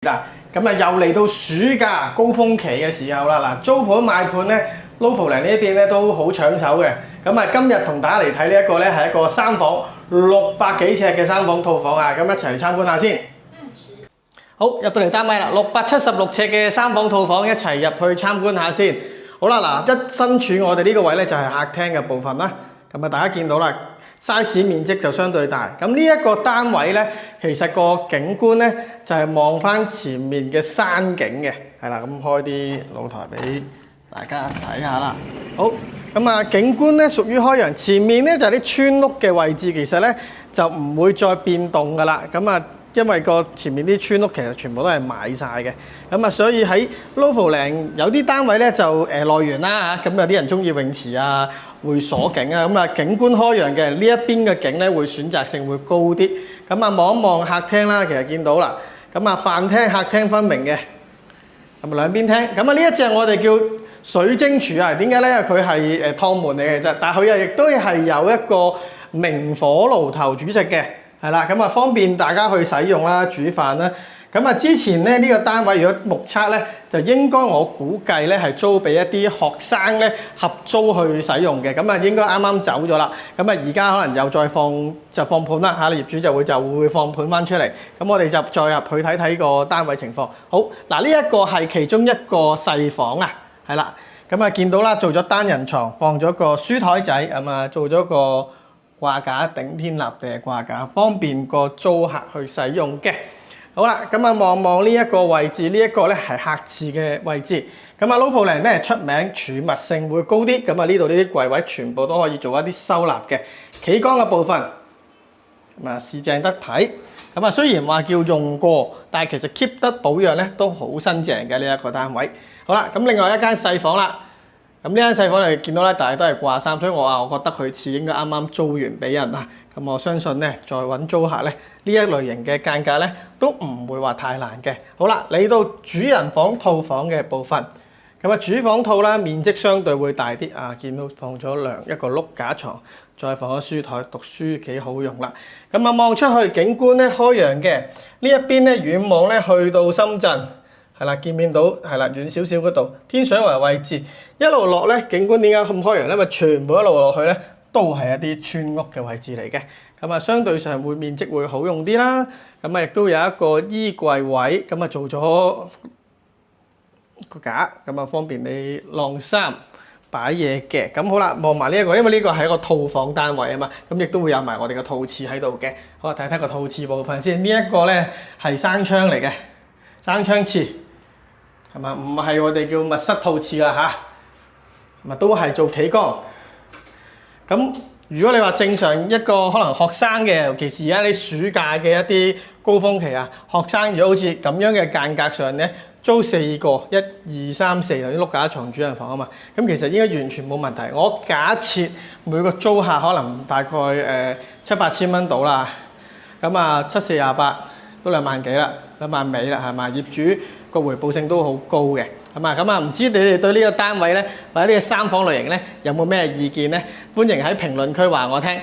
嗱，咁啊又嚟到暑假高峰期嘅時候啦，嗱租盤買盤咧，Lofoland呢一邊咧都好搶手嘅。咁啊，今日同大家嚟睇呢一個咧係一個三房600幾尺嘅三房套房啊，咁一齊嚟參觀下先。好，入到嚟單位啦，676尺嘅三房套房，一齊入去參觀下先。好啦，嗱一身處我哋呢個位咧就係客廳嘅部分啦。咁啊，大家見到啦。size 面積就相對大，咁呢一個單位咧，其實個景觀咧就係望翻前面嘅山景嘅，係啦，咁開啲露台俾大家睇下啦。好，咁啊景觀咧屬於開揚，前面咧就係啲村屋嘅位置，其實咧就唔會再變動噶啦。咁啊，因為個前面啲村屋其實全部都係買晒嘅，咁啊，所以喺 Lofoland有啲單位咧就內園啦嚇，咁有啲人中意泳池啊。會鎖景啊，咁啊景觀開揚嘅呢一邊嘅景咧會選擇性會高啲，咁啊望一望客廳啦，其實見到啦，咁啊飯廳客廳分明嘅，咁啊兩邊廳，咁啊呢一隻我哋叫水晶柱啊，點解咧？佢係趟門嚟嘅其實，但係佢又亦都係有一個明火爐頭煮食嘅，係啦，咁啊方便大家去使用啦，煮飯啦。咁啊，之前咧呢個單位如果目測咧，就應該我估計咧係租俾一啲學生咧合租去使用嘅。咁啊，應該啱啱走咗啦。咁啊，而家可能又再放盤啦嚇，業主就會放盤翻出嚟。咁我哋就再入去睇睇個單位情況。好，嗱呢一個係其中一個細房啊，係啦。咁啊，見到啦，做咗單人床，放咗個書台仔，咁啊做咗個掛架頂天立地嘅掛架，方便個租客去使用嘅。好啦，咁啊望望呢一個位置，呢一個咧係客廁嘅位置。咁啊 Lofoland 咧出名儲物性會高啲，咁啊呢度呢啲櫃位全部都可以做一啲收納嘅。企缸嘅部分，咁啊四正得體。咁啊雖然話叫用過，但係其實 keep 得保養咧都好新淨嘅呢一個單位。好啦，咁另外一間細房啦。咁呢間細房你見到咧，大家都係掛衫，所以我覺得佢似應該啱啱租完俾人啊。咁我相信咧，再揾租客咧，呢一類型嘅間隔咧，都唔會話太難嘅。好啦，嚟到主人房套房嘅部分，咁啊主房套啦，面積相對會大啲啊，見到放咗一個碌架床，再放咗書台，讀書幾好用啦。咁啊望出去景觀咧開揚嘅，呢一邊咧遠望咧去到深圳，係啦，見唔見到？係啦，遠少少嗰度天水圍位置，一路落咧景觀點解咁開揚咧？咪全部一路落去咧。都係一啲村屋嘅位置嚟嘅，咁啊相對上會面積會好用啲啦，咁啊亦都有一個衣櫃位，咁啊做咗個架，咁啊方便你晾衫擺嘢嘅。咁好啦，望埋呢一個，因為呢個係一個套房單位啊嘛，咁亦都會有埋我哋嘅套廁喺度嘅。好啊，睇睇個套廁部分先，呢一個咧係生窗嚟嘅，生窗廁係嘛？唔係我哋叫密室套廁啦嚇，咪都係做企缸。咁如果你話正常一個可能學生嘅，尤其是而家你暑假嘅一啲高峰期啊，學生如果好似咁樣嘅間隔上咧，租4個1、2、3、4頭啲碌架床主人房啊嘛，咁其實應該完全冇問題。我假設每個租客可能大概7、8千蚊到啦，咁啊7、4、28都2萬幾啦，2萬尾啦係嘛？業主個回報性都好高嘅。咁啊，唔知你哋對呢個單位咧，或者呢個三房類型咧，有冇咩意見咧？歡迎喺評論區話我聽。